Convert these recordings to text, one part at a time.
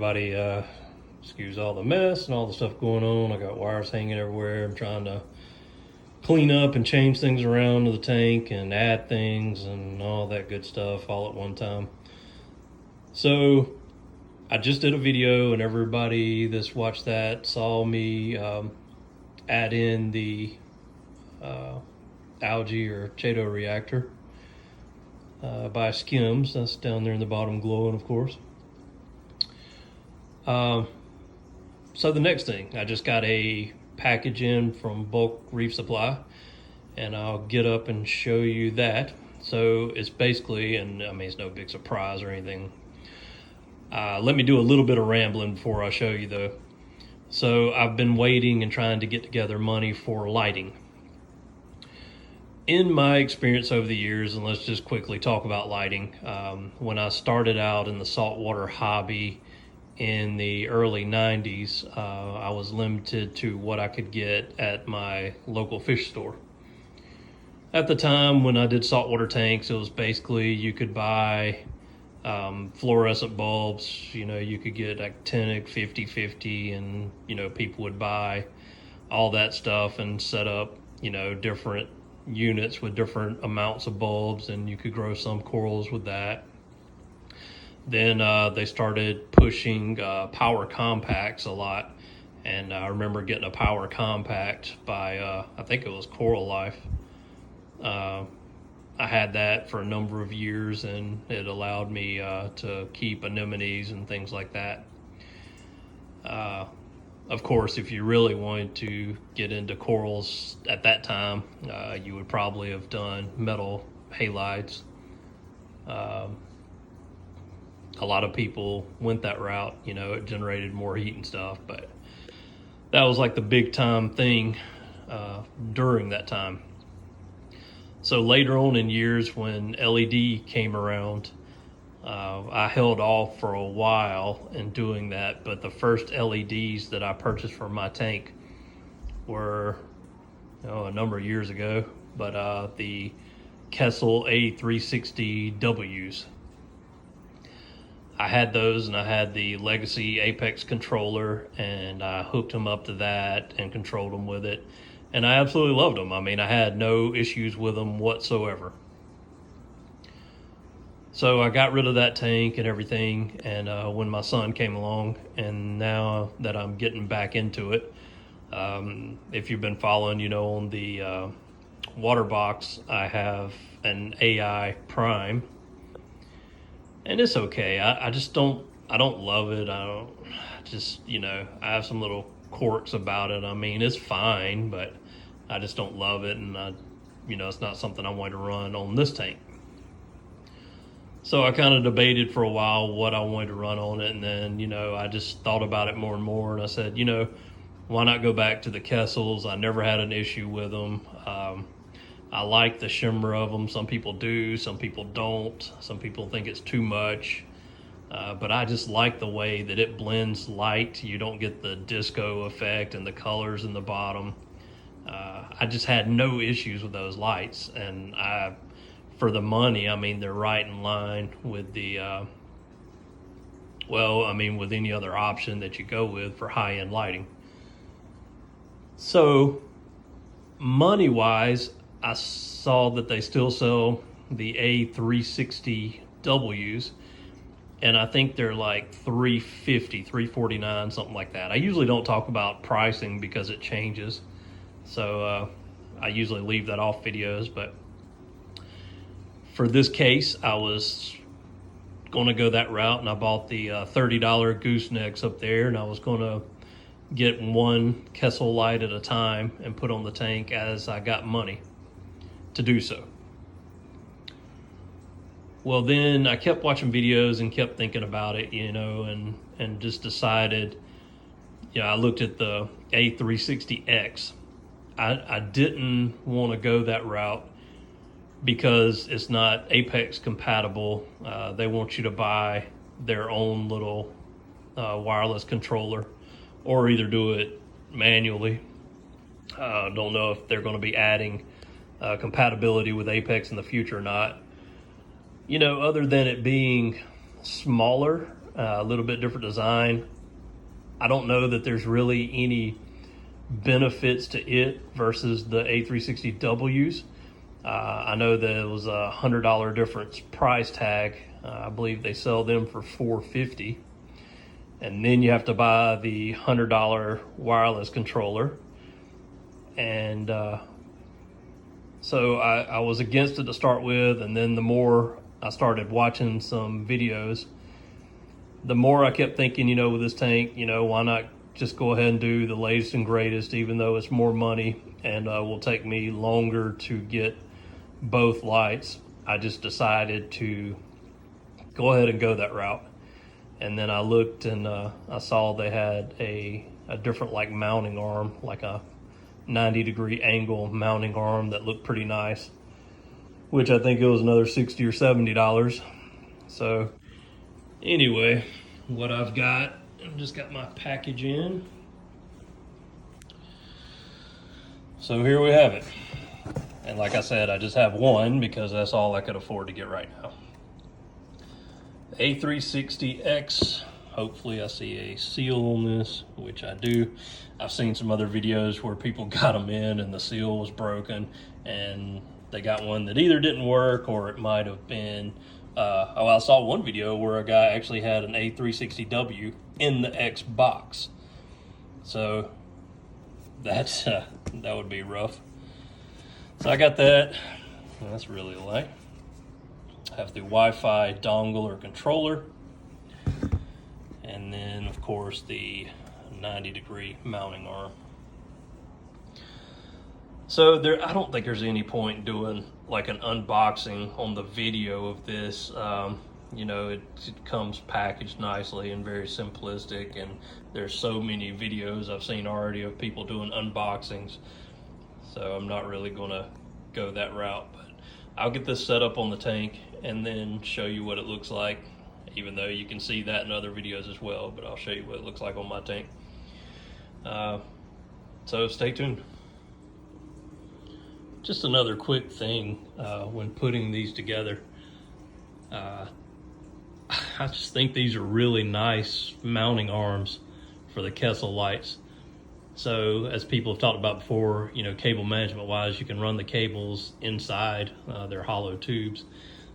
everybody. Excuse all the mess and all the stuff going on. I got wires hanging everywhere. I'm trying to clean up and change things around to the tank and add things and all that good stuff all at one time. So I just did a video, and everybody that's watched that saw me add in the algae or Chaeto reactor by Skims. That's down there in the bottom glowing, of course. So the next thing, I just got a package in from Bulk Reef Supply, and I'll get up and show you that. So it's basically, and I mean, it's no big surprise or anything. Let me do a little bit of rambling before I show you though. So I've been waiting and trying to get together money for lighting. In my experience over the years, and let's just quickly talk about lighting, when I started out in the saltwater hobby in the early 90s, I was limited to what I could get at my local fish store. At the time when I did saltwater tanks, it was basically you could buy fluorescent bulbs. You know, you could get actinic 50-50, and you know, people would buy all that stuff and set up, you know, different units with different amounts of bulbs, and you could grow some corals with that. Then they started pushing power compacts a lot, and I remember getting a power compact by I think it was Coral Life. I had that for a number of years, and it allowed me to keep anemones and things like that. Of course, if you really wanted to get into corals at that time, you would probably have done metal halides. A lot of people went that route. You know, it generated more heat and stuff, but that was like the big time thing during that time. So later on in years, when LED came around, I held off for a while in doing that, but the first LEDs that I purchased for my tank were a number of years ago, but the Kessel A360Ws. I had those, and I had the Legacy Apex controller, and I hooked them up to that and controlled them with it, and I absolutely loved them. I mean, I had no issues with them whatsoever. So I got rid of that tank and everything, and when my son came along, and now that I'm getting back into it, if you've been following, you know, on the water box, I have an AI Prime. And it's okay. I don't love it. I have some little quirks about it. I mean, it's fine, but I just don't love it. And it's not something I want to run on this tank. So I kind of debated for a while what I wanted to run on it. And then, I just thought about it more and more. And I said, why not go back to the Kessels? I never had an issue with them. I like the shimmer of them. Some people do, some people don't. Some people think it's too much. But I just like the way that it blends light. You don't get the disco effect and the colors in the bottom. I just had no issues with those lights. And for the money, I mean, they're right in line with the, with any other option that you go with for high-end lighting. So money-wise, I saw that they still sell the A360Ws, and I think they're like $350, $349, something like that. I usually don't talk about pricing because it changes, so I usually leave that off videos, but for this case, I was going to go that route, and I bought the $30 goosenecks up there, and I was going to get one Kessel light at a time and put on the tank as I got money to do so. Well, then I kept watching videos and kept thinking about it, and just decided, I looked at the A360X. I didn't want to go that route because it's not Apex compatible. They want you to buy their own little wireless controller, or either do it manually. Don't know if they're going to be adding compatibility with Apex in the future or not. Other than it being smaller, a little bit different design. I don't know that there's really any benefits to it versus the A360Ws. I know that it was $100 difference price tag. I believe they sell them for $450, and then you have to buy the $100 wireless controller. And so I was against it to start with, and then the more I started watching some videos, the more I kept thinking, with this tank, why not just go ahead and do the latest and greatest, even though it's more money and will take me longer to get both lights. I just decided to go ahead and go that route. And then I looked and I saw they had a different like mounting arm, like a 90-degree angle mounting arm that looked pretty nice, which I think it was another $60 or $70. So anyway, what I've got, I've just got my package in. So here we have it. And like I said, I just have one because that's all I could afford to get right now. A360X. Hopefully I see a seal on this, which I do. I've seen some other videos where people got them in and the seal was broken, and they got one that either didn't work or it might have been I saw one video where a guy actually had an A360W in the X box. So that's that would be rough. So I got that. That's really light. I have the Wi-Fi dongle or controller. And then, of course, the 90-degree mounting arm. So I don't think there's any point doing like an unboxing on the video of this. It comes packaged nicely and very simplistic, and there's so many videos I've seen already of people doing unboxings. So I'm not really gonna go that route, but I'll get this set up on the tank and then show you what it looks like, even though you can see that in other videos as well, but I'll show you what it looks like on my tank. So stay tuned. Just another quick thing when putting these together. I just think these are really nice mounting arms for the Kessel lights. So as people have talked about before, cable management wise, you can run the cables inside their hollow tubes.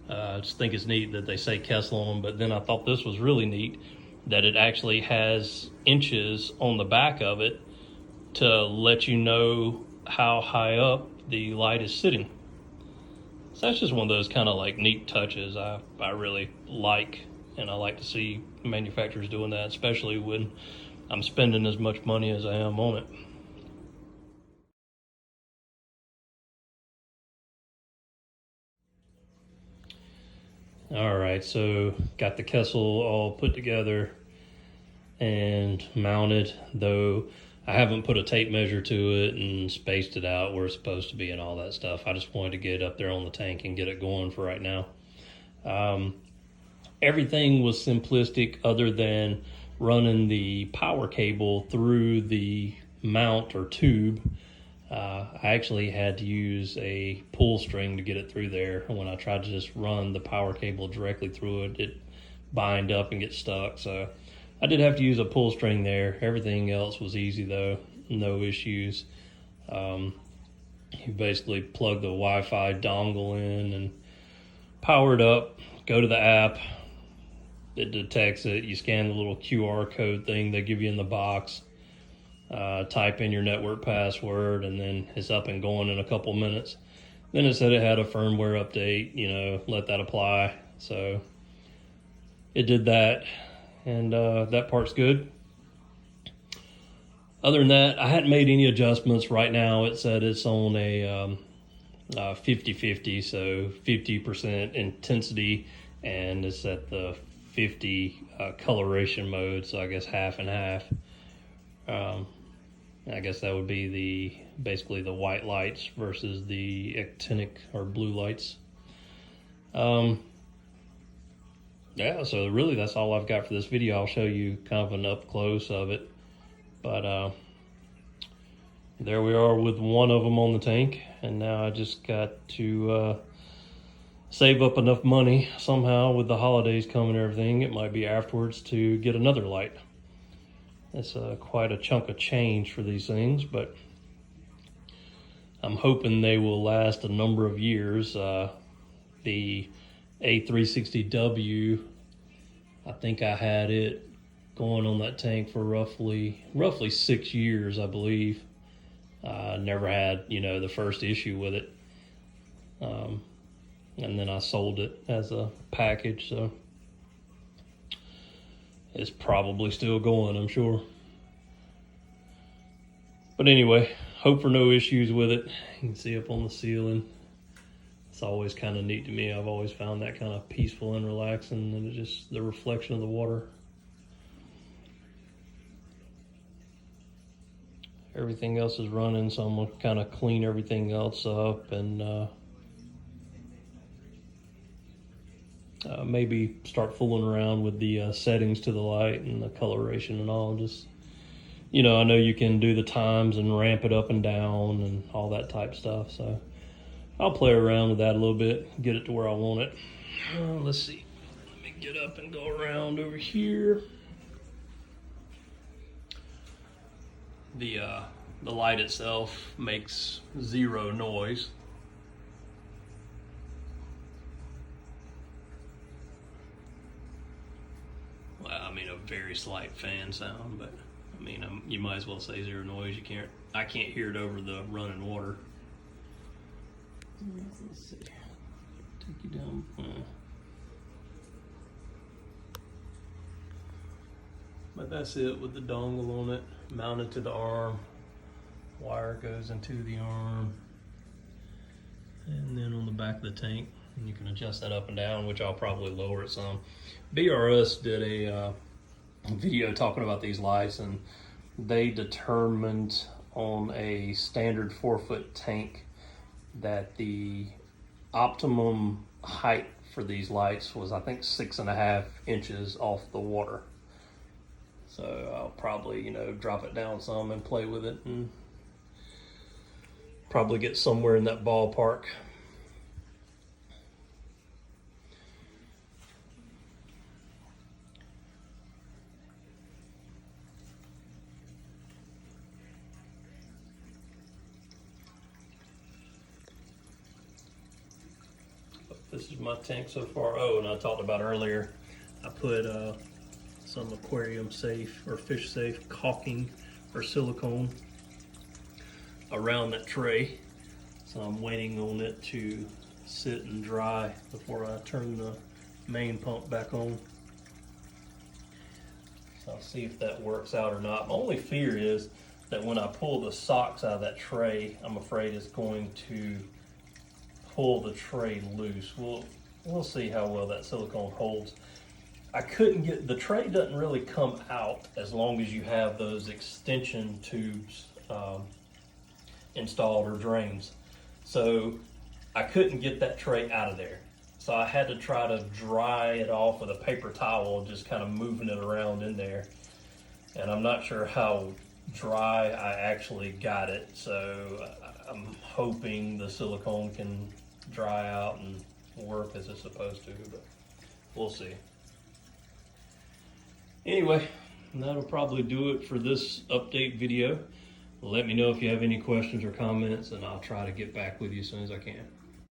I just think it's neat that they say Kessel on them, but then I thought this was really neat that it actually has inches on the back of it to let you know how high up the light is sitting. So that's just one of those kind of like neat touches I really like, and I like to see manufacturers doing that, especially when I'm spending as much money as I am on it. All right, so got the Kessel all put together and mounted, though I haven't put a tape measure to it and spaced it out where it's supposed to be and all that stuff. I just wanted to get it up there on the tank and get it going for right now. Everything was simplistic other than running the power cable through the mount or tube. I actually had to use a pull string to get it through there. When I tried to just run the power cable directly through it, it bind up and get stuck. So I did have to use a pull string there. Everything else was easy though, no issues. You basically plug the Wi-Fi dongle in and power it up, go to the app, it detects it, you scan the little QR code thing they give you in the box, type in your network password, and then it's up and going in a couple minutes. Then it said it had a firmware update, let that apply. So it did that, and that part's good. Other than that, I hadn't made any adjustments. Right now it said it's on a 50-50, so 50% intensity, and it's at the 50 coloration mode, so I guess half and half. I guess that would be basically the white lights versus the actinic or blue lights. Yeah, so really that's all I've got for this video. I'll show you kind of an up close of it, but there we are with one of them on the tank, and now I just got to save up enough money somehow with the holidays coming and everything, it might be afterwards, to get another light. It's quite a chunk of change for these things, but I'm hoping they will last a number of years. The A360W, I think I had it going on that tank for roughly 6 years, I believe. Never had, the first issue with it. And then I sold it as a package, so it's probably still going, I'm sure. But anyway, hope for no issues with it. You can see up on the ceiling. It's always kind of neat to me. I've always found that kind of peaceful and relaxing, and it's just the reflection of the water. Everything else is running, so I'm gonna kind of clean everything else up and maybe start fooling around with the settings to the light and the coloration and all. Just, I know you can do the times and ramp it up and down and all that type stuff, so I'll play around with that a little bit, get it to where I want it. Let's see, let me get up and go around over here. The light itself makes zero noise. Well, I mean, a very slight fan sound, but I mean, you might as well say zero noise. I can't hear it over the running water. Let's see. Take you down. But that's it with the dongle on it, mounted to the arm. Wire goes into the arm, and then on the back of the tank, and you can adjust that up and down, which I'll probably lower it some. BRS did a video talking about these lights, and they determined on a standard 4-foot tank that the optimum height for these lights was, I think, 6.5 inches off the water. So I'll probably, drop it down some and play with it and probably get somewhere in that ballpark. This is my tank so far. Oh, and I talked about earlier, I put some aquarium safe or fish safe caulking or silicone around that tray. So I'm waiting on it to sit and dry before I turn the main pump back on. So I'll see if that works out or not. My only fear is that when I pull the socks out of that tray, I'm afraid it's going to pull the tray loose. We'll see how well that silicone holds. I couldn't get, the tray doesn't really come out as long as you have those extension tubes installed or drains. So I couldn't get that tray out of there. So I had to try to dry it off with a paper towel, just kind of moving it around in there. And I'm not sure how dry I actually got it. So I'm hoping the silicone can dry out and work as it's supposed to, but we'll see. Anyway, that'll probably do it for this update video. Let me know if you have any questions or comments, and I'll try to get back with you as soon as I can.